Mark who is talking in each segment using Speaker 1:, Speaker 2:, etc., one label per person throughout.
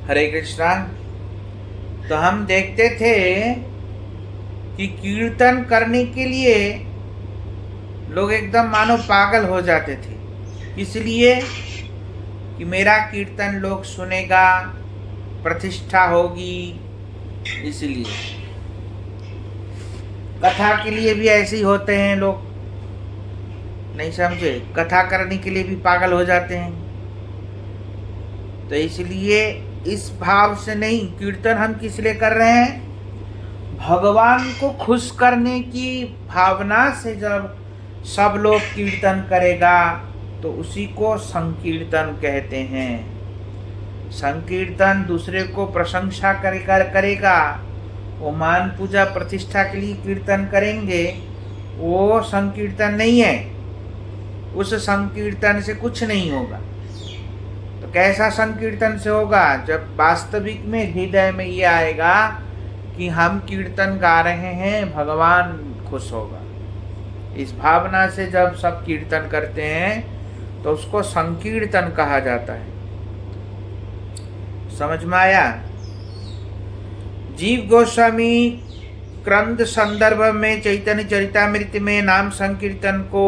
Speaker 1: हरे कृष्णा। तो हम देखते थे कि कीर्तन करने के लिए लोग एकदम मानो पागल हो जाते थे। इसलिए कि मेरा कीर्तन लोग सुनेगा, प्रतिष्ठा होगी। इसलिए कथा के लिए भी ऐसे ही होते हैं लोग, नहीं समझे? कथा करने के लिए भी पागल हो जाते हैं। तो इसलिए इस भाव से नहीं, कीर्तन हम किस लिए कर रहे हैं? भगवान को खुश करने की भावना से जब सब लोग कीर्तन करेगा तो उसी को संकीर्तन कहते हैं। संकीर्तन दूसरे को प्रशंसा करेगा, वो मान पूजा प्रतिष्ठा के लिए कीर्तन करेंगे, वो संकीर्तन नहीं है। उस संकीर्तन से कुछ नहीं होगा। तो कैसा संकीर्तन से होगा? जब वास्तविक में हृदय में ये आएगा कि हम कीर्तन गा रहे हैं, भगवान खुश होगा। इस भावना से जब सब कीर्तन करते हैं तो उसको संकीर्तन कहा जाता है। समझ में आया? जीव गोस्वामी क्रंद संदर्भ में चैतन्य चरितामृत में नाम संकीर्तन को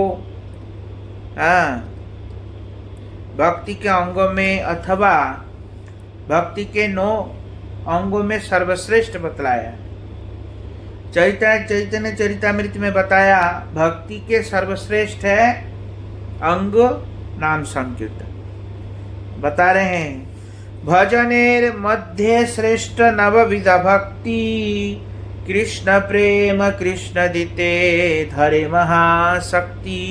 Speaker 1: भक्ति के अंगों में अथवा भक्ति के 9 अंगों में सर्वश्रेष्ठ बतलाया। चैतन्य चरितामृत में बताया भक्ति के सर्वश्रेष्ठ है अंग नाम संकीर्तन। बता रहे हैं भजनेर मध्य श्रेष्ठ नवविध भक्ति, कृष्ण प्रेम कृष्ण दिते धरे महाशक्ति।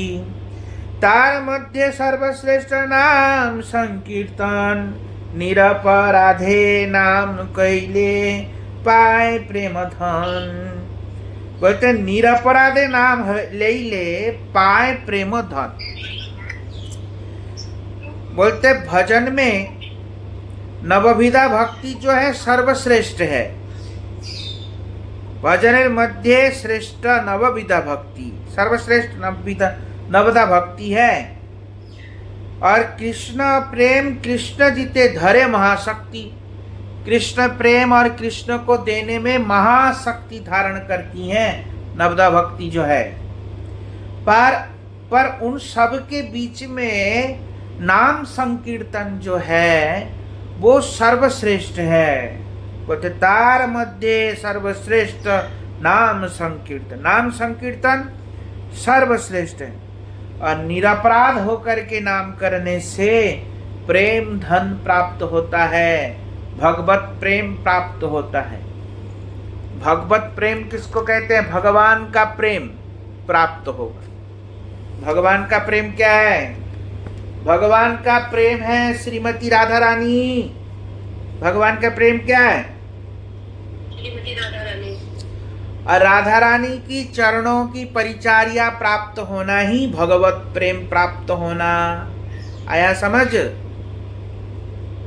Speaker 1: तार मध्य सर्वश्रेष्ठ नाम संकीर्तन, निरपराधे नाम कैले पाए प्रेम धन। बोलते निरपराधे नाम ले ले पाए प्रेम धन। बोलते भजन में नवविधा भक्ति जो है सर्वश्रेष्ठ है। भजन मध्य श्रेष्ठ नवविधा भक्ति, सर्वश्रेष्ठ नवविधा भक्ति है। और कृष्ण प्रेम कृष्ण जीते धरे महाशक्ति। कृष्ण प्रेम और कृष्ण को देने में महाशक्ति धारण करती हैं नवदा भक्ति जो है। पर उन सब के बीच में नाम संकीर्तन जो है वो सर्वश्रेष्ठ है। बोलते तार मध्य सर्वश्रेष्ठ नाम संकीर्तन। नाम संकीर्तन सर्वश्रेष्ठ है। और निरपराध होकर के नाम करने से प्रेम धन प्राप्त होता है, भगवत प्रेम प्राप्त होता है। भगवत प्रेम किसको कहते हैं? भगवान का प्रेम प्राप्त होगा। भगवान का प्रेम क्या है? भगवान का प्रेम है श्रीमती राधा रानी। भगवान का प्रेम क्या है?
Speaker 2: श्रीमती राधा रानी।
Speaker 1: और राधा रानी की चरणों की परिचारिया प्राप्त होना ही भगवत प्रेम प्राप्त होना। आया समझ?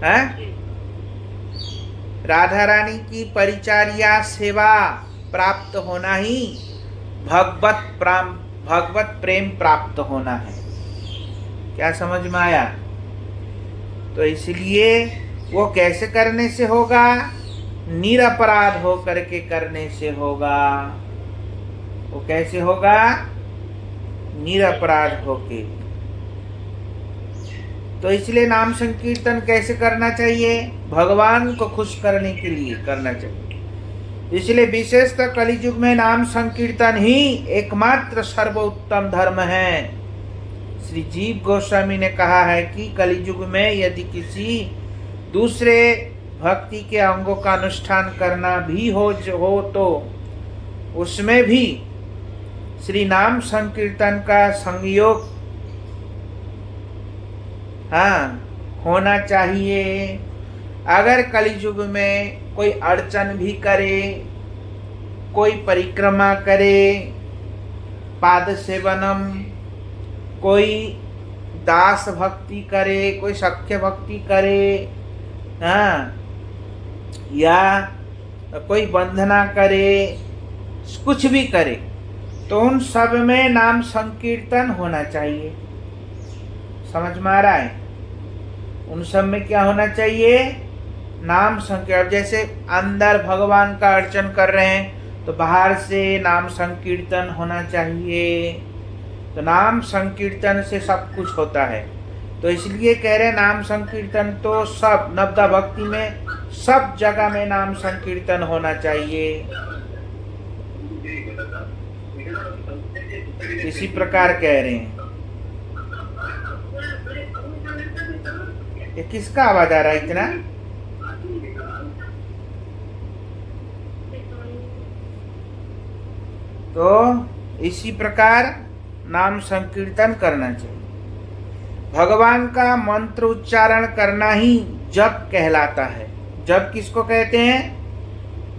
Speaker 1: है राधा रानी की परिचारिया सेवा प्राप्त होना ही भगवत प्रेम प्राप्त होना है। क्या समझ में आया? तो इसलिए वो कैसे करने से होगा? निरपराध होकर के करने से होगा। वो कैसे होगा? निरपराध होके। तो इसलिए नाम संकीर्तन कैसे करना चाहिए? भगवान को खुश करने के लिए करना चाहिए। इसलिए विशेषतः कलियुग में नाम संकीर्तन ही एकमात्र सर्वोत्तम धर्म है। श्री जीव गोस्वामी ने कहा है कि कलियुग में यदि किसी दूसरे भक्ति के अंगों का अनुष्ठान करना भी हो तो उसमें भी श्री नाम संकीर्तन का संयोग होना चाहिए। अगर कलियुग में कोई अड़चन भी करे, कोई परिक्रमा करे, पाद सेवनम, कोई दास भक्ति करे, कोई सख्य भक्ति करे, या कोई वंदना करे, कुछ भी करे, तो उन सब में नाम संकीर्तन होना चाहिए। समझ में आ रहा है? उन सब में क्या होना चाहिए? नाम संकीर्तन, जैसे अंदर भगवान का अर्चन कर रहे हैं तो बाहर से नाम संकीर्तन होना चाहिए। तो नाम संकीर्तन से सब कुछ होता है। तो इसलिए कह रहे हैं नाम संकीर्तन तो सब नवदा भक्ति में सब जगह में नाम संकीर्तन होना चाहिए। इसी प्रकार कह रहे हैं। ये किसका आवाज आ रहा है इतना? तो इसी प्रकार नाम संकीर्तन करना चाहिए। भगवान का मंत्र उच्चारण करना ही जप कहलाता है। जप किसको कहते हैं?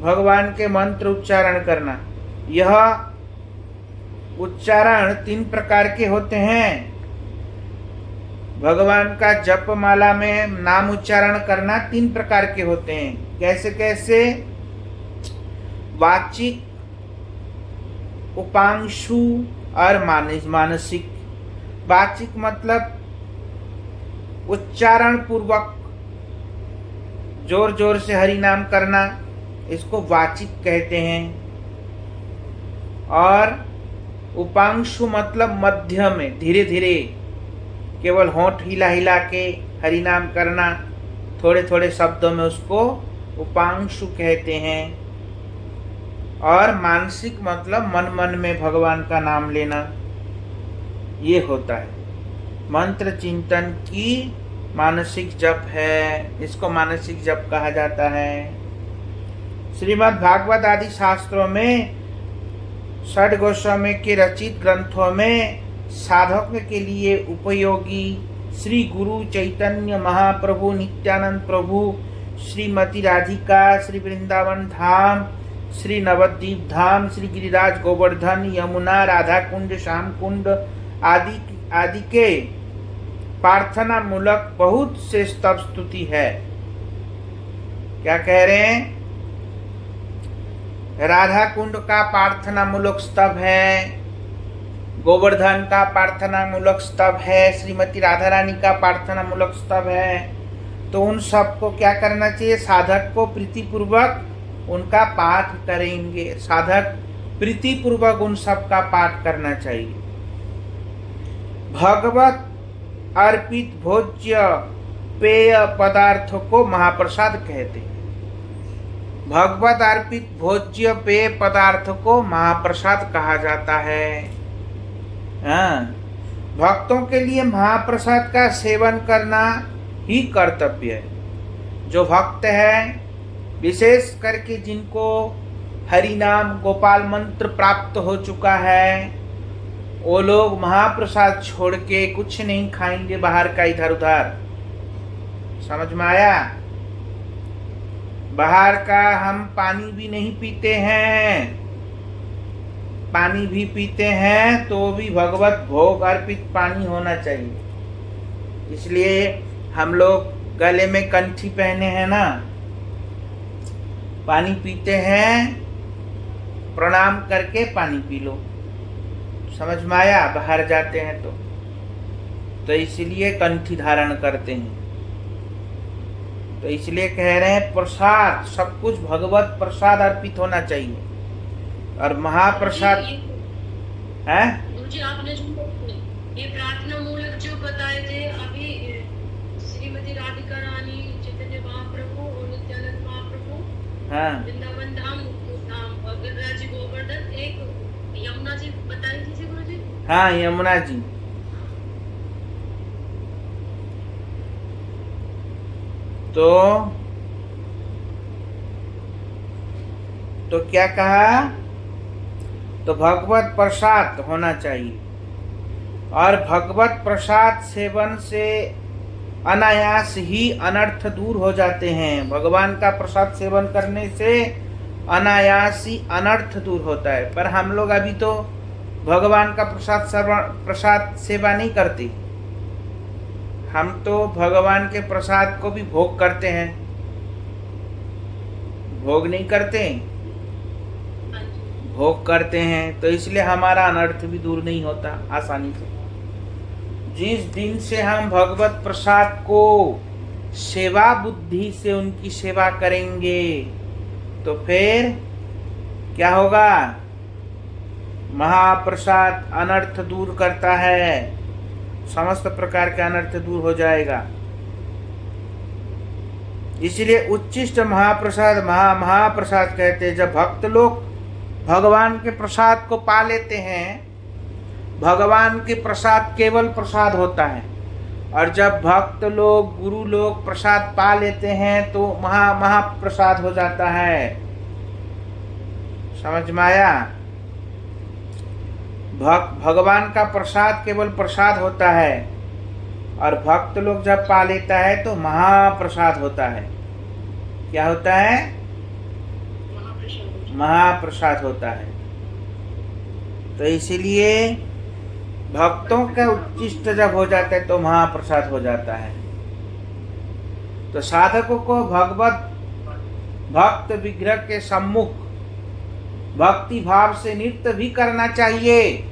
Speaker 1: भगवान के मंत्र उच्चारण करना। यह उच्चारण 3 प्रकार के होते हैं। भगवान का जप माला में नाम उच्चारण करना 3 प्रकार के होते हैं। कैसे कैसे? वाचिक, उपांशु और मानसिक। वाचिक मतलब उच्चारण पूर्वक जोर जोर से हरि नाम करना, इसको वाचिक कहते हैं। और उपांशु मतलब मध्य में धीरे धीरे केवल होंठ हिला हिला के हरि नाम करना, थोड़े थोड़े शब्दों में, उसको उपांशु कहते हैं। और मानसिक मतलब मन मन में भगवान का नाम लेना, ये होता है। मंत्र चिंतन की मानसिक जप है, इसको मानसिक जप कहा जाता है। श्रीमद् भागवत आदि शास्त्रों में, षड गोस्वामी के रचित ग्रंथों में साधक के लिए उपयोगी श्री गुरु चैतन्य महाप्रभु, नित्यानंद प्रभु, श्रीमती राधिका, श्री वृंदावन धाम, श्री नवद्वीप धाम, श्री गिरिराज गोवर्धन, यमुना, राधा कुंड, श्याम कुंड आदि के प्रार्थना मूलक बहुत से स्तव स्तुति है। क्या कह रहे हैं? राधा कुंड का प्रार्थना मूलक स्तव है, गोवर्धन का प्रार्थना मूलक स्तव है, श्रीमती राधा रानी का प्रार्थना मूलक स्तव है। तो उन सबको क्या करना चाहिए? साधक को प्रीतिपूर्वक उनका पाठ करेंगे। साधक प्रीतिपूर्वक उन सब का पाठ करना चाहिए। भगवत अर्पित भोज्य पेय पदार्थ को महाप्रसाद कहते हैं। भगवत अर्पित भोज्य पेय पदार्थ को महाप्रसाद कहा जाता है। भक्तों के लिए महाप्रसाद का सेवन करना ही कर्तव्य है। जो भक्त है, विशेष करके जिनको हरि नाम गोपाल मंत्र प्राप्त हो चुका है, वो लोग महाप्रसाद छोड़ के कुछ नहीं खाएंगे बाहर का इधर उधर। समझ में आया? बाहर का हम पानी भी नहीं पीते हैं। पानी भी पीते हैं तो भी भगवत भोग अर्पित पानी होना चाहिए। इसलिए हम लोग गले में कंठी पहने हैं ना, पानी पीते हैं, प्रणाम करके पानी पी लो। समझ में आया? बाहर जाते हैं तो इसलिए कंठी धारण करते हैं। तो इसलिए कह रहे हैं प्रसाद, सब कुछ भगवत प्रसाद अर्पित होना चाहिए। और महाप्रसाद है।
Speaker 2: मुझे आपने जो ये प्रार्थना मूलक जो बताए थे अभी, श्रीमती राधिका रानी, चैतन्य महाप्रभु और नित्यानंद महाप्रभु, वृंदावन धाम, गिरिराज गोवर्धन, एक यमुना जी बताई थी गुरु जी।
Speaker 1: हाँ, यमुना जी। तो क्या कहा? तो भगवत प्रसाद होना चाहिए। और भगवत प्रसाद सेवन से अनायास ही अनर्थ दूर हो जाते हैं। भगवान का प्रसाद सेवन करने से अनायास ही अनर्थ दूर होता है। पर हम लोग अभी तो भगवान का प्रसाद सेवा नहीं करते। हम तो भगवान के प्रसाद को भी भोग करते हैं, भोग नहीं करते, भोग करते हैं। तो इसलिए हमारा अनर्थ भी दूर नहीं होता आसानी से। जिस दिन से हम भगवत प्रसाद को सेवा बुद्धि से उनकी सेवा करेंगे तो फिर क्या होगा? महाप्रसाद अनर्थ दूर करता है, समस्त प्रकार के अनर्थ दूर हो जाएगा। इसलिए उच्चिष्ट महाप्रसाद महाप्रसाद कहते हैं। जब भक्त लोग भगवान के प्रसाद को पा लेते हैं, भगवान के प्रसाद केवल प्रसाद होता है, और जब भक्त लोग गुरु लोग प्रसाद पा लेते हैं तो महाप्रसाद हो जाता है। समझ में आया? भगवान का प्रसाद केवल प्रसाद होता है, और भक्त लोग जब पा लेता है तो महाप्रसाद होता है। क्या होता है? महाप्रसाद होता है। तो इसीलिए भक्तों का उच्चिष्ट जब हो जाता है तो महाप्रसाद हो जाता है। तो साधकों को भक्त विग्रह के सम्मुख भक्ति भाव से नृत्य भी करना चाहिए।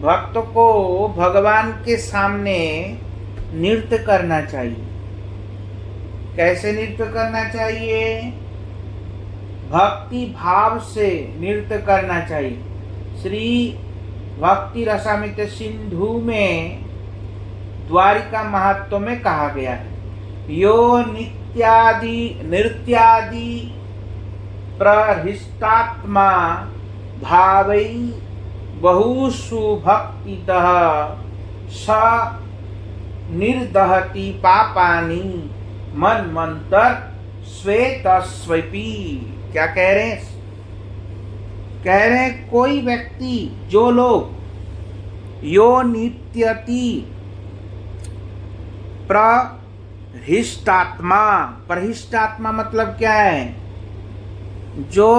Speaker 1: भक्तों को भगवान के सामने नृत्य करना चाहिए। कैसे नृत्य करना चाहिए? भक्ति भाव से नृत्य करना चाहिए। श्री भक्ति रसामृत सिंधु में द्वारिका महत्व में कहा गया है, यो नृत्यादि प्रहृष्टात्मा भावै बहुषु भक्तितः स निर्दहति पापानि मन्मन्तर श्वेतस्वपि। क्या कह रहे हैं? कह रहे हैं कोई व्यक्ति, जो लोग यो नित्यति प्रहिष्टात्मा, प्रहिष्टात्मा मतलब क्या है? जो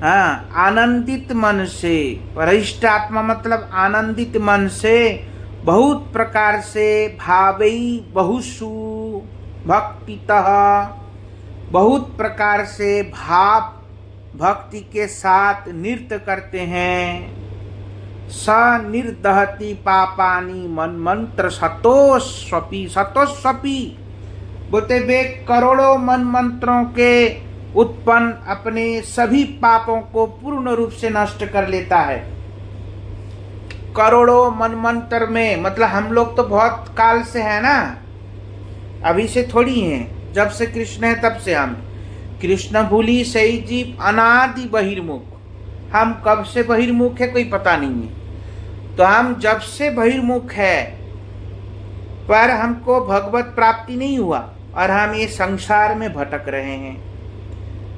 Speaker 1: आनंदित मन से, प्रहिष्टात्मा मतलब आनंदित मन से बहुत प्रकार से भावई बहुषु भक्तितः, बहुत प्रकार से भाव भक्ति के साथ नृत्य करते हैं। स निर्दहति पापानि मन्मंत्र सतोस्वपि बोलते वे करोड़ों मन मंत्रों के उत्पन्न अपने सभी पापों को पूर्ण रूप से नष्ट कर लेता है। करोड़ों मन मंत्र में मतलब हम लोग तो बहुत काल से है ना, अभी से थोड़ी हैं। जब से कृष्ण है तब से हम कृष्ण भूली सही जीव अनादि बहिर्मुख। हम कब से बहिर्मुख है कोई पता नहीं है। तो हम जब से बहिर्मुख है पर हमको भगवत प्राप्ति नहीं हुआ और हम ये संसार में भटक रहे हैं।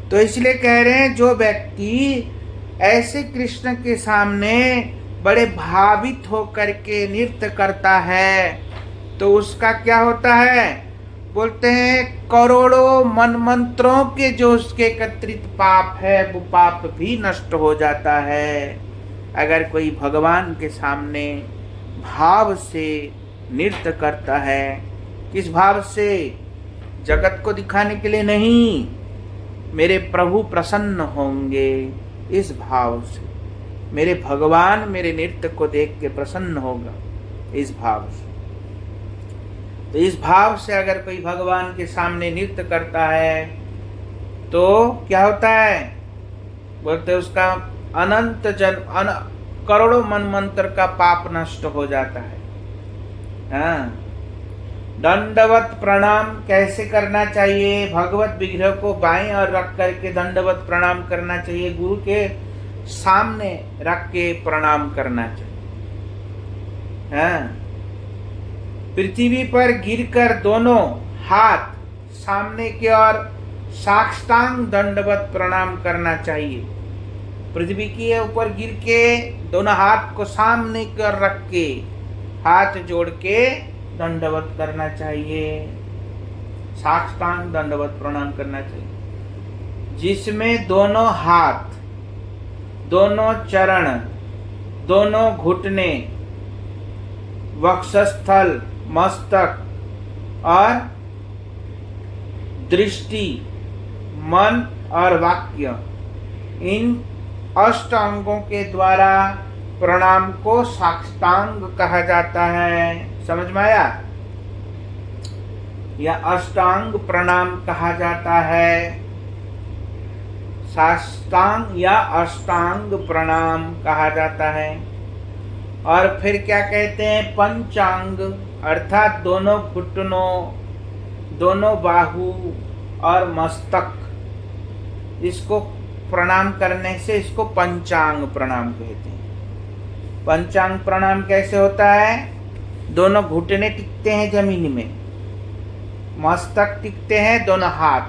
Speaker 1: तो इसलिए कह रहे हैं जो व्यक्ति ऐसे कृष्ण के सामने बड़े भावित होकर के नृत्य करता है तो उसका क्या होता है? बोलते हैं करोड़ों मन मंत्रों के जो उसके एकत्रित पाप है वो पाप भी नष्ट हो जाता है अगर कोई भगवान के सामने भाव से नृत्य करता है। किस भाव से? जगत को दिखाने के लिए नहीं, मेरे प्रभु प्रसन्न होंगे इस भाव से, मेरे भगवान मेरे नृत्य को देख के प्रसन्न होगा इस भाव से। तो इस भाव से अगर कोई भगवान के सामने नृत्य करता है तो क्या होता है? बोलते उसका अनंत करोड़ों मन मंत्र का पाप नष्ट हो जाता है। हाँ, दंडवत प्रणाम कैसे करना चाहिए? भगवत विग्रह को बाएं और रख करके दंडवत प्रणाम करना चाहिए। गुरु के सामने रख के प्रणाम करना चाहिए। हाँ, पृथ्वी पर गिरकर दोनों हाथ सामने की ओर साष्टांग दंडवत प्रणाम करना चाहिए। पृथ्वी के ऊपर गिर के दोनों हाथ को सामने की ओर रख के हाथ जोड़ के दंडवत करना चाहिए, साष्टांग दंडवत प्रणाम करना चाहिए, जिसमें दोनों हाथ, दोनों चरण, दोनों घुटने, वक्षस्थल, मस्तक और दृष्टि, मन और वाक्य, इन अष्ट अंगों के द्वारा प्रणाम को साष्टांग कहा जाता है। समझ में आया? या अष्टांग प्रणाम कहा जाता है, साष्टांग या अष्टांग प्रणाम कहा जाता है। और फिर क्या कहते हैं? पंचांग, अर्थात दोनों घुटनों, दोनों बाहु और मस्तक, इसको प्रणाम करने से इसको पंचांग प्रणाम कहते हैं। पंचांग प्रणाम कैसे होता है? दोनों घुटने टिकते हैं जमीन में, मस्तक टिकते हैं दोनों हाथ,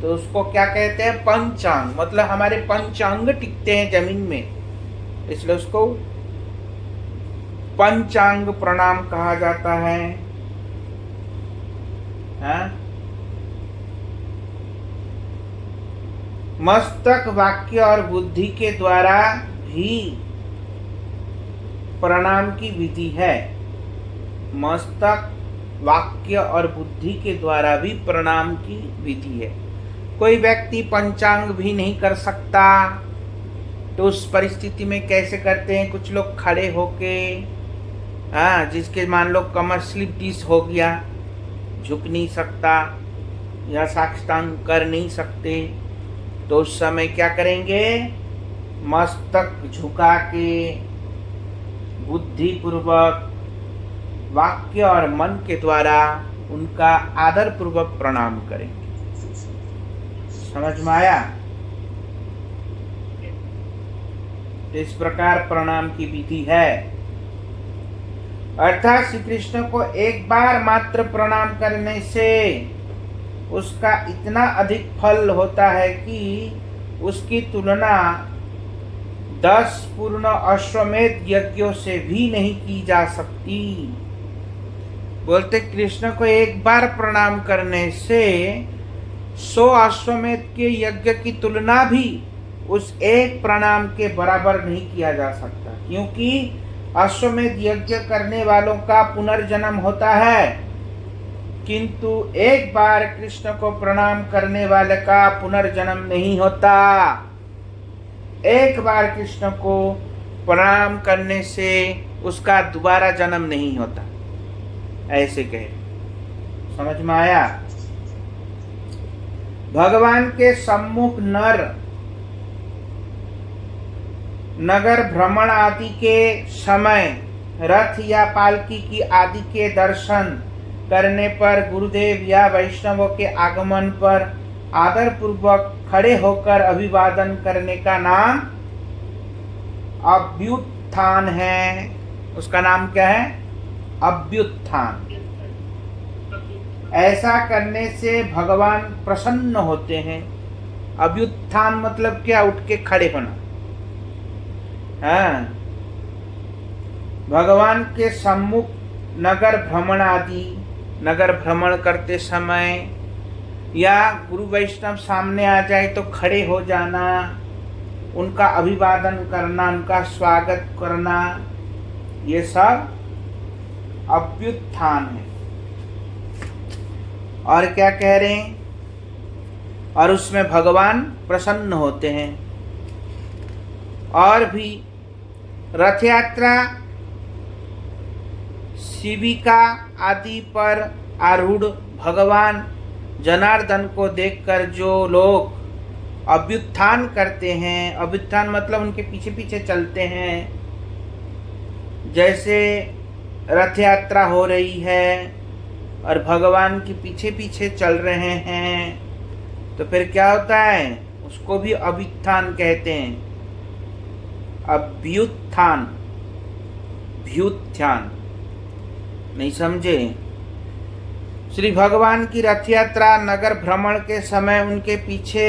Speaker 1: तो उसको क्या कहते हैं? पंचांग। मतलब हमारे पंचांग टिकते हैं जमीन में, इसलिए उसको पंचांग प्रणाम कहा जाता है। मस्तक, वाक्य और बुद्धि के द्वारा भी प्रणाम की विधि है। मस्तक, वाक्य और बुद्धि के द्वारा भी प्रणाम की विधि है। कोई व्यक्ति पंचांग भी नहीं कर सकता तो उस परिस्थिति में कैसे करते हैं? कुछ लोग खड़े होके, जिसके मान लो कमर स्लिप डिस्क हो गया, झुक नहीं सकता या साष्टांग कर नहीं सकते, तो उस समय क्या करेंगे? मस्तक झुका के बुद्धि पूर्वक वाक्य और मन के द्वारा उनका आदर पूर्वक प्रणाम करेंगे। समझ में आया? इस प्रकार प्रणाम की विधि है। अर्थात श्री कृष्ण को एक बार मात्र प्रणाम करने से उसका इतना अधिक फल होता है कि उसकी तुलना 10 पूर्ण अश्वमेध यज्ञों से भी नहीं की जा सकती। बोलते कृष्ण को एक बार प्रणाम करने से 100 अश्वमेध के यज्ञ की तुलना भी उस एक प्रणाम के बराबर नहीं किया जा सकता, क्योंकि अश्वमेध यज्ञ करने वालों का पुनर्जन्म होता है, किंतु एक बार कृष्ण को प्रणाम करने वाले का पुनर्जन्म नहीं होता। एक बार कृष्ण को प्रणाम करने से उसका दोबारा जन्म नहीं होता, ऐसे कहे। समझ में आया? भगवान के सम्मुख नगर भ्रमण आदि के समय रथ या पालकी की आदि के दर्शन करने पर गुरुदेव या वैष्णवों के आगमन पर आदर पूर्वक खड़े होकर अभिवादन करने का नाम अभ्युत्थान है। उसका नाम क्या है? अभ्युत्थान। ऐसा करने से भगवान प्रसन्न होते हैं। अभ्युत्थान मतलब क्या? उठ के खड़े होना। भगवान के सम्मुख नगर भ्रमण आदि, नगर भ्रमण करते समय या गुरु वैष्णव सामने आ जाए तो खड़े हो जाना, उनका अभिवादन करना, उनका स्वागत करना, ये सब अभ्युत्थान है। और क्या कह रहे हैं? और उसमें भगवान प्रसन्न होते हैं। और भी रथ यात्रा, शिविका आदि पर आरूढ़ भगवान जनार्दन को देखकर जो लोग अभ्युत्थान करते हैं, अभ्युत्थान मतलब उनके पीछे पीछे चलते हैं। जैसे रथ यात्रा हो रही है और भगवान के पीछे पीछे चल रहे हैं, तो फिर क्या होता है? उसको भी अभ्युत्थान कहते हैं। अभ्युत्थान, भ्युत्थान। नहीं समझे? श्री भगवान की रथ यात्रा नगर भ्रमण के समय उनके पीछे,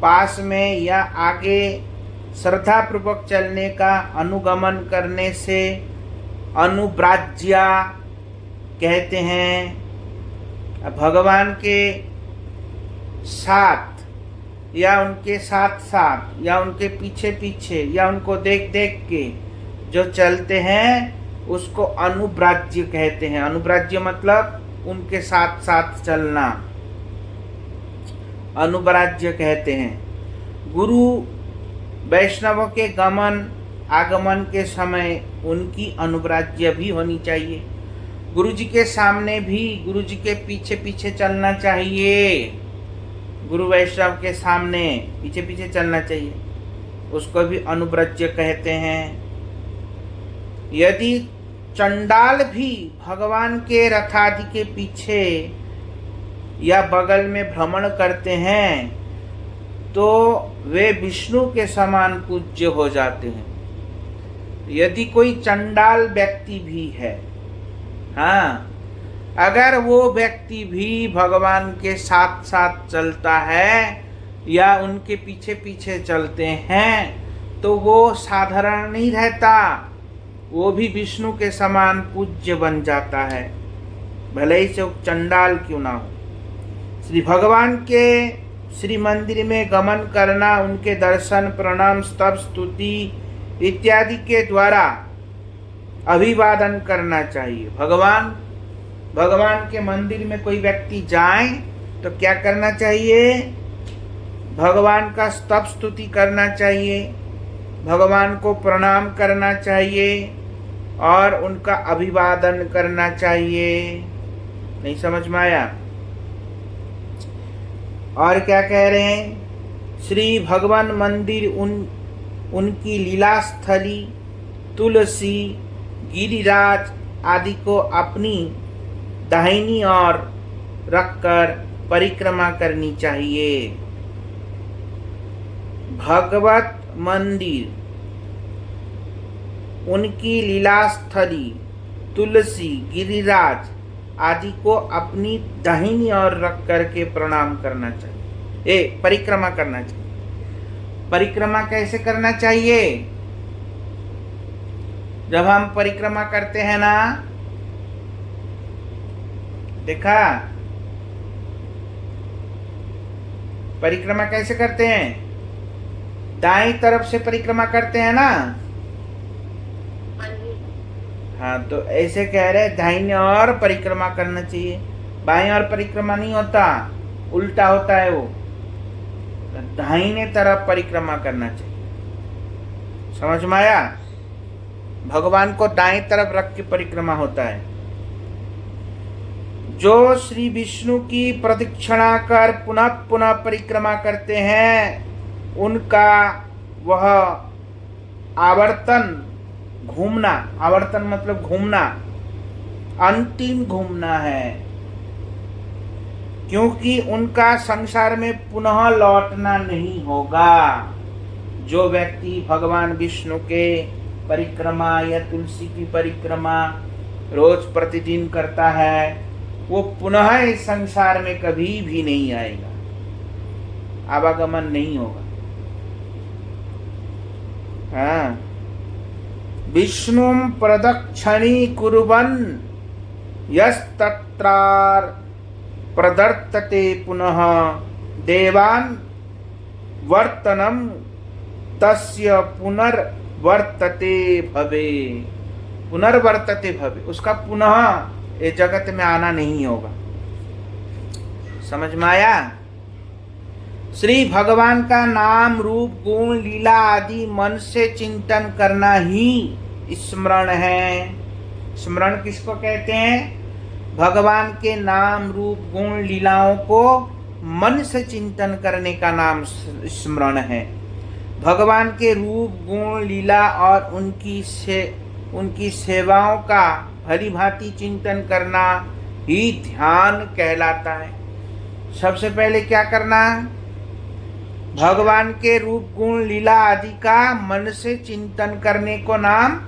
Speaker 1: पास में या आगे श्रद्धा पूर्वक चलने का अनुगमन करने से अनुव्राज्या कहते हैं। भगवान के साथ या उनके साथ साथ या उनके पीछे पीछे या उनको देख देख के जो चलते हैं उसको अनुव्राज्य कहते हैं। अनुव्राज्य मतलब उनके साथ साथ चलना, अनुव्राज्य कहते हैं। गुरु वैष्णवों के गमन आगमन के समय उनकी अनुव्राज्य भी होनी चाहिए। गुरु जी के सामने भी गुरु जी के पीछे पीछे चलना चाहिए। गुरु वैष्णव के सामने पीछे पीछे चलना चाहिए, उसको भी अनुव्रज्य कहते हैं। यदि चंडाल भी भगवान के रथ आदि के पीछे या बगल में भ्रमण करते हैं तो वे विष्णु के समान पूज्य हो जाते हैं। यदि कोई चंडाल व्यक्ति भी है, हाँ, अगर वो व्यक्ति भी भगवान के साथ साथ चलता है या उनके पीछे पीछे चलते हैं तो वो साधारण नहीं रहता, वो भी विष्णु के समान पूज्य बन जाता है, भले ही से चंडाल क्यों ना हो। श्री भगवान के श्री मंदिर में गमन करना, उनके दर्शन, प्रणाम, स्तव, स्तुति इत्यादि के द्वारा अभिवादन करना चाहिए। भगवान के मंदिर में कोई व्यक्ति जाए तो क्या करना चाहिए? भगवान का स्तव स्तुति करना चाहिए, भगवान को प्रणाम करना चाहिए और उनका अभिवादन करना चाहिए। नहीं समझ में आया? और क्या कह रहे हैं? श्री भगवान मंदिर उनकी लीला स्थली, तुलसी, गिरिराज आदि को अपनी दाहिनी ओर रखकर परिक्रमा करनी चाहिए। भगवत मंदिर उनकी लीला स्थली, तुलसी, गिरिराज आदि को अपनी दाहिनी ओर रख करके प्रणाम करना चाहिए, परिक्रमा करना चाहिए। परिक्रमा कैसे करना चाहिए? जब हम परिक्रमा करते हैं ना, देखा परिक्रमा कैसे करते हैं? दाएं तरफ से परिक्रमा करते हैं ना। हाँ, तो ऐसे कह रहे दाहिने और परिक्रमा करना चाहिए, बाएं और परिक्रमा नहीं होता, उल्टा होता है वो। दाहिने तरफ परिक्रमा करना चाहिए। समझ में आया? भगवान को दाएं तरफ रख के परिक्रमा होता है। जो श्री विष्णु की प्रदक्षिणा कर पुनः पुनः परिक्रमा करते हैं, उनका वह आवर्तन, घूमना, आवर्तन मतलब घूमना, अंतिम घूमना है, क्योंकि उनका संसार में पुनः लौटना नहीं होगा। जो व्यक्ति भगवान विष्णु के परिक्रमा या तुलसी की परिक्रमा रोज प्रतिदिन करता है, वो पुनः इस संसार में कभी भी नहीं आएगा, आवागमन नहीं होगा। हाँ, विष्णु प्रदक्षिणी कुर्वन् यस्तत्रार प्रदर्तते पुनः देवान् वर्तनम तस्य पुनर्वर्तते भवे। पुनर्वर्तते भवे, उसका पुनः ये जगत में आना नहीं होगा। समझ में आया? श्री भगवान का नाम, रूप, गुण, लीला आदि मन से चिंतन करना ही स्मरण है। स्मरण किसको कहते हैं? भगवान के नाम, रूप, गुण, लीलाओं को मन से चिंतन करने का नाम स्मरण है। भगवान के रूप, गुण, लीला और उनकी सेवाओं का भली भांति चिंतन करना ही ध्यान कहलाता है। सबसे पहले क्या करना? भगवान के रूप, गुण, लीला आदि का मन से चिंतन करने को नाम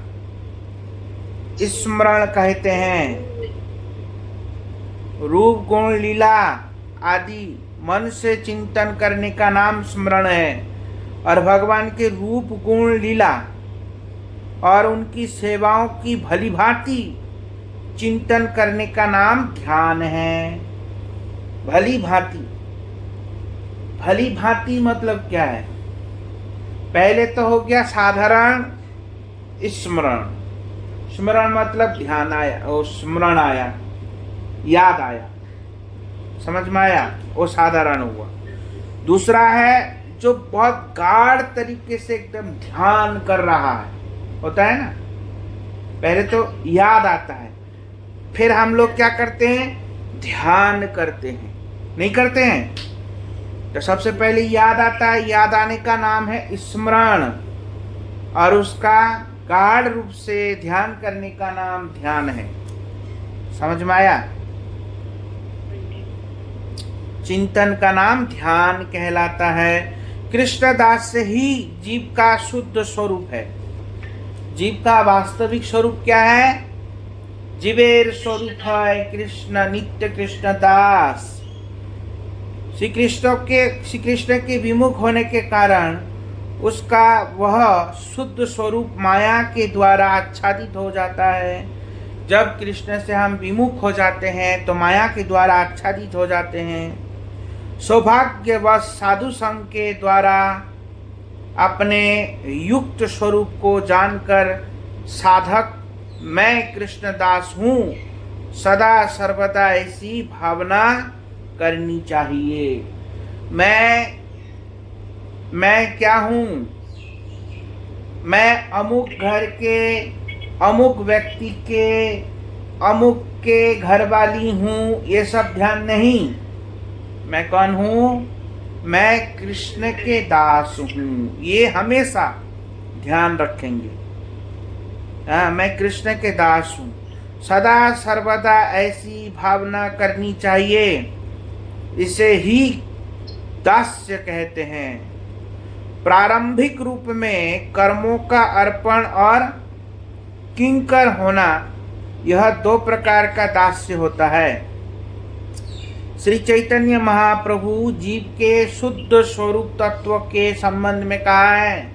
Speaker 1: स्मरण कहते हैं। रूप, गुण, लीला आदि मन से चिंतन करने का नाम स्मरण है, और भगवान के रूप, गुण, लीला और उनकी सेवाओं की भली भांति चिंतन करने का नाम ध्यान है। भली भांति, भली भांति मतलब क्या है? पहले तो हो गया साधारण स्मरण। स्मरण मतलब ध्यान आया, वो स्मरण आया, याद आया, समझ में आया, वो साधारण हुआ। दूसरा है जो बहुत गाढ़ तरीके से एकदम ध्यान कर रहा है, होता है ना, पहले तो याद आता है, फिर हम लोग क्या करते हैं, ध्यान करते हैं, नहीं करते हैं। तो सबसे पहले याद आता है, याद आने का नाम है स्मरण, और उसका गाढ़ रूप से ध्यान करने का नाम ध्यान है। समझ में आया? चिंतन का नाम ध्यान कहलाता है। कृष्णदास से ही जीव का शुद्ध स्वरूप है। जीव का वास्तविक स्वरूप क्या है? जीवेर स्वरूप है कृष्ण नित्य कृष्ण दास। श्री कृष्ण के विमुख होने के कारण उसका वह शुद्ध स्वरूप माया के द्वारा आच्छादित हो जाता है। जब कृष्ण से हम विमुख हो जाते हैं तो माया के द्वारा आच्छादित हो जाते हैं। सौभाग्यवश साधु संघ के द्वारा अपने युक्त स्वरूप को जानकर साधक मैं कृष्णदास हूँ सदा सर्वदा ऐसी भावना करनी चाहिए। मैं क्या हूँ? मैं अमुक घर के अमुक व्यक्ति के अमुक के घर वाली हूँ, ये सब ध्यान नहीं। मैं कौन हूँ? मैं कृष्ण के दास हूँ, ये हमेशा ध्यान रखेंगे। हाँ, मैं कृष्ण के दास हूँ, सदा सर्वदा ऐसी भावना करनी चाहिए। इसे ही दास्य कहते हैं। प्रारंभिक रूप में कर्मों का अर्पण और किंकर होना, यह दो प्रकार का दास्य होता है। श्री चैतन्य महाप्रभु जीव के शुद्ध स्वरूप तत्व के संबंध में कहा है।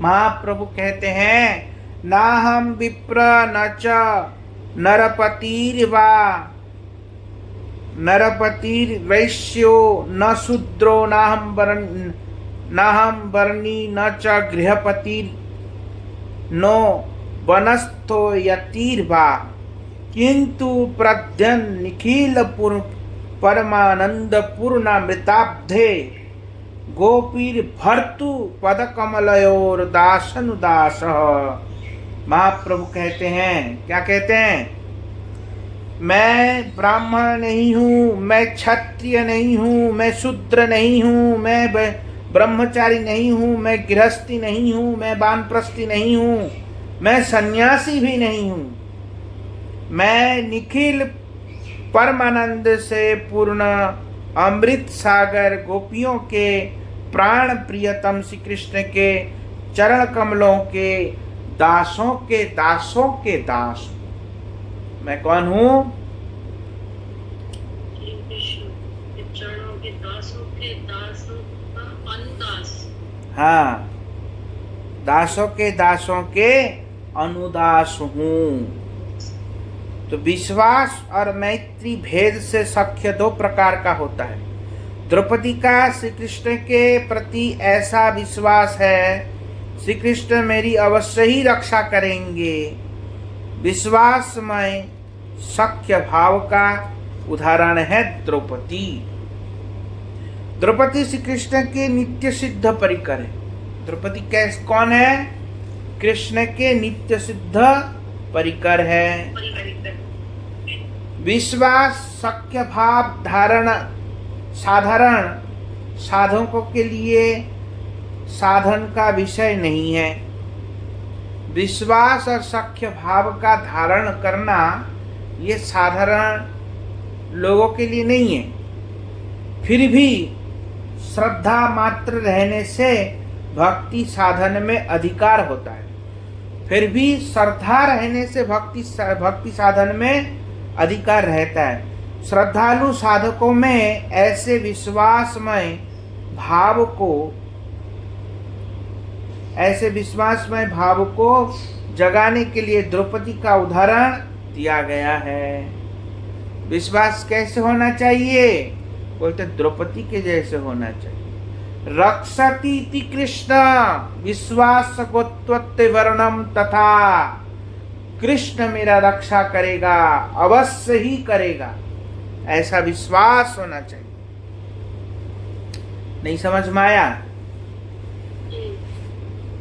Speaker 1: महाप्रभु कहते हैं, ना हम विप्र न च नरपतिर्वा नरपतिर्वैश्यो न शूद्रो न हम वर्णी न च गृहपतिर नो वनस्थो यतिर्वा किंतु प्रद्यन निखिल परमानंद पूर्णामृताब्धे गोपीर भर्तु पदकमलयोर दासनुदास। महाप्रभु कहते हैं, क्या कहते हैं? मैं ब्राह्मण नहीं हूँ, मैं क्षत्रिय नहीं हूँ, मैं शूद्र नहीं हूँ, मैं ब्रह्मचारी नहीं हूँ, मैं गृहस्थी नहीं हूँ, मैं वानप्रस्थी नहीं हूँ, मैं सन्यासी भी नहीं हूँ। मैं निखिल परमानंद से पूर्ण अमृत सागर गोपियों के प्राण प्रियतम श्री कृष्ण के चरण कमलों के दासों के दास। मैं कौन हूँ? हाँ, दासों के अनुदास हूँ। तो विश्वास और मैत्री भेद से सख्य दो प्रकार का होता है। द्रौपदी का श्री कृष्ण के प्रति ऐसा विश्वास है, श्री कृष्ण मेरी अवश्य ही रक्षा करेंगे। विश्वासमय सख्य भाव का उदाहरण है द्रौपदी। द्रौपदी श्री कृष्ण के नित्य सिद्ध परिकर है। द्रौपदी कौन है? कृष्ण के नित्य सिद्ध परिकर है। विश्वास सख्य भाव धारण साधारण साधकों के लिए साधन का विषय नहीं है। विश्वास और सख्य भाव का धारण करना ये साधारण लोगों के लिए नहीं है। फिर भी श्रद्धा मात्र रहने से भक्ति साधन में अधिकार होता है। फिर भी श्रद्धा रहने से भक्ति साधन में अधिकार रहता है। श्रद्धालु साधकों में ऐसे विश्वासमय भाव को जगाने के लिए द्रौपदी का उदाहरण दिया गया है। विश्वास कैसे होना चाहिए? बोलते द्रौपदी के जैसे होना चाहिए। रक्षति इति कृष्ण विश्वास गोत्वत्ते वर्णम तथा। कृष्ण मेरा रक्षा करेगा, अवश्य ही करेगा, ऐसा विश्वास होना चाहिए। नहीं समझ में आया?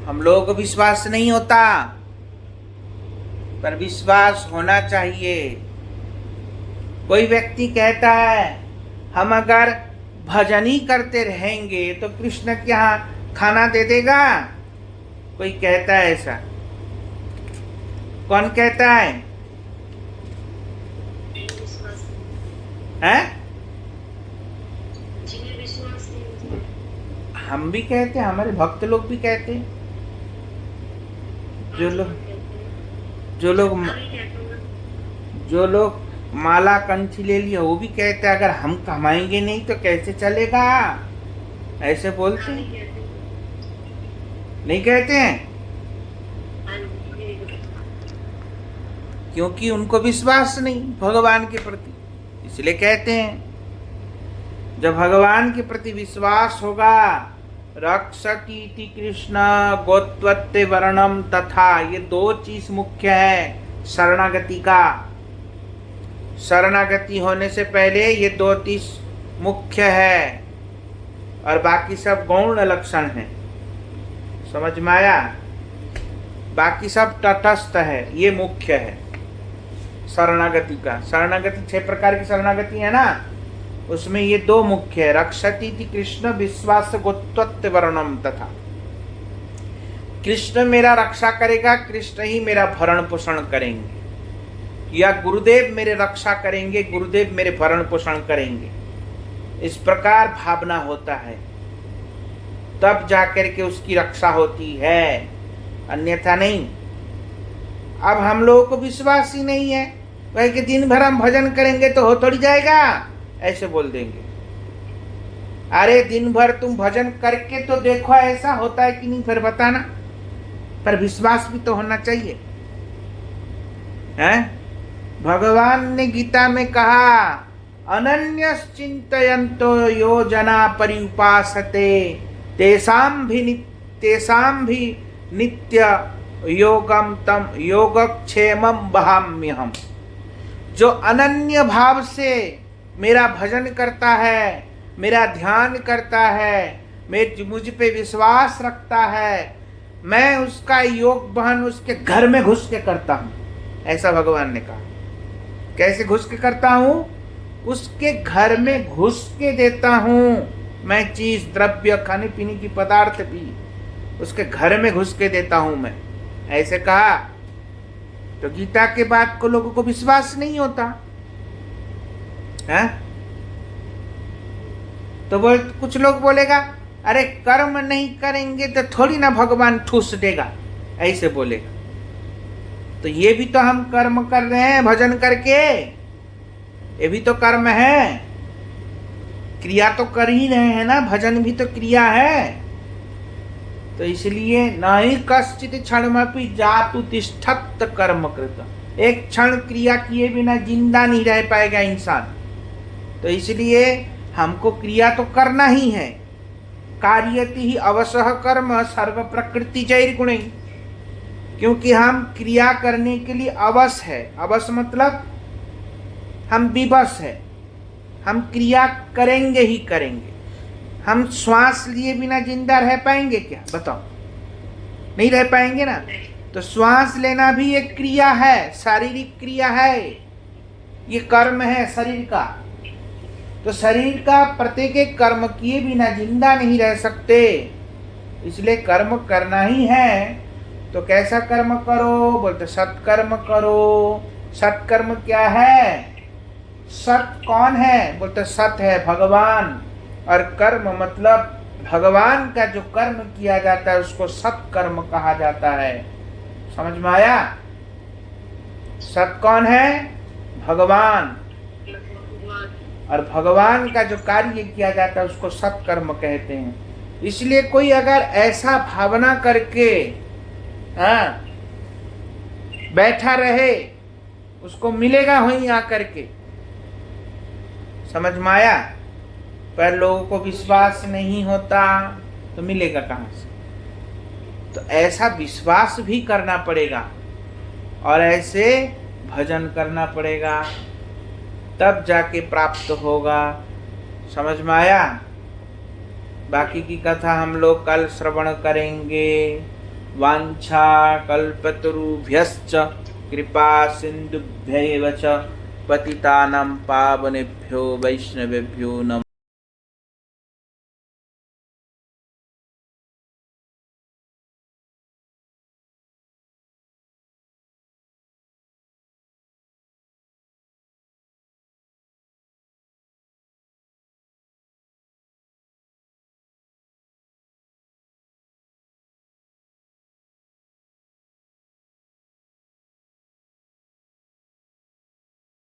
Speaker 1: हम लोगों को विश्वास नहीं होता, पर विश्वास होना चाहिए। कोई व्यक्ति कहता है हम अगर भजन ही करते रहेंगे तो कृष्ण क्या खाना दे देगा? कोई कहता है ऐसा? कौन कहता है? हैं? हम भी कहते हैं, हमारे भक्त लोग भी कहते हैं। जो लोग माला कंठी ले लिया वो भी कहते हैं अगर हम कमाएंगे नहीं तो कैसे चलेगा, ऐसे बोलते हैं। नहीं कहते हैं? क्योंकि उनको विश्वास नहीं भगवान के प्रति, इसलिए कहते हैं। जब भगवान के प्रति विश्वास होगा, रक्षति इति कृष्ण गोत्वत्ते वर्णम तथा, ये दो चीज मुख्य है शरणागति का। शरणागति होने से पहले ये दो चीज मुख्य है और बाकी सब गौण लक्षण है। समझ में आया? बाकी सब तटस्थ है, ये मुख्य है शरणागति का। शरणागति 6 प्रकार की शरणागति है ना, उसमें ये दो मुख्य है, रक्षति इति कृष्ण विश्वास गोत्वत्ते वर्णम तथा। कृष्ण मेरा रक्षा करेगा, कृष्ण ही मेरा भरण पोषण करेंगे, या गुरुदेव मेरे रक्षा करेंगे, गुरुदेव मेरे भरण पोषण करेंगे। इस प्रकार भावना होता है, तब जाकर के उसकी रक्षा होती है, अन्यथा नहीं। अब हम लोगों को विश्वास ही नहीं है, वह कि दिन भर हम भजन करेंगे तो हो थोड़ी जाएगा, ऐसे बोल देंगे। अरे दिन भर तुम भजन करके तो देखो ऐसा होता है कि नहीं, फिर बताना। पर विश्वास भी तो होना चाहिए, हैं? भगवान ने गीता में कहा अनन्यश्चिन्तयन्तो यो जना पर्युपासते तेषां भी नित्य योगम तम योगक्षेमम वहाम्यहम्। जो अनन्य भाव से मेरा भजन करता है, मेरा ध्यान करता है, मुझ पे विश्वास रखता है, मैं उसका योग बहन उसके घर में घुस के करता हूँ, ऐसा भगवान ने कहा। कैसे घुस के करता हूँ? उसके घर में घुस के देता हूँ मैं, चीज द्रव्य खाने पीने की पदार्थ भी उसके घर में घुस के देता हूँ मैं, ऐसे कहा। तो गीता के बाद को लोगों को विश्वास नहीं होता है? तो कुछ लोग बोलेगा अरे कर्म नहीं करेंगे तो थोड़ी ना भगवान ठूस देगा, ऐसे बोलेगा। तो ये भी तो हम कर्म कर रहे हैं भजन करके, ये भी तो कर्म है, क्रिया तो कर ही रहे हैं ना, भजन भी तो क्रिया है। तो इसलिए नहीं कश्चित क्षणमपि जातु तिष्ठत् कर्म कृत, एक क्षण क्रिया किए बिना जिंदा नहीं रह पाएगा इंसान। तो इसलिए हमको क्रिया तो करना ही है। कार्यति ही अवसह कर्म सर्व प्रकृति जैर्गुणे, क्योंकि हम क्रिया करने के लिए अवश्य है। अवश्य मतलब हम विवश है, हम क्रिया करेंगे ही करेंगे। हम श्वास लिए बिना जिंदा रह पाएंगे क्या? बताओ, नहीं रह पाएंगे ना। तो श्वास लेना भी एक क्रिया है, शारीरिक क्रिया है, ये कर्म है शरीर का। तो शरीर का प्रत्येक एक कर्म किए बिना जिंदा नहीं रह सकते, इसलिए कर्म करना ही है। तो कैसा कर्म करो? बोलते सत्कर्म करो। सत्कर्म क्या है? सत कौन है? बोलते सत है भगवान, और कर्म मतलब भगवान का जो कर्म किया जाता है उसको सत्कर्म कहा जाता है। समझ में आया? सत कौन है? भगवान, और भगवान का जो कार्य किया जाता है उसको सत्कर्म कहते हैं। इसलिए कोई अगर ऐसा भावना करके बैठा रहे, उसको मिलेगा वहीं आकर के। समझ में आया? पर लोगों को विश्वास नहीं होता तो मिलेगा कहाँ से? तो ऐसा विश्वास भी करना पड़ेगा और ऐसे भजन करना पड़ेगा, तब जाके प्राप्त होगा। समझ में आया? बाकी की कथा हम लोग कल श्रवण करेंगे। वांछा कल्पतरुभ्यश्च कृपा सिंधुभ्यैव च पतितानां पावनेभ्यो वैष्णवेभ्यो नमः।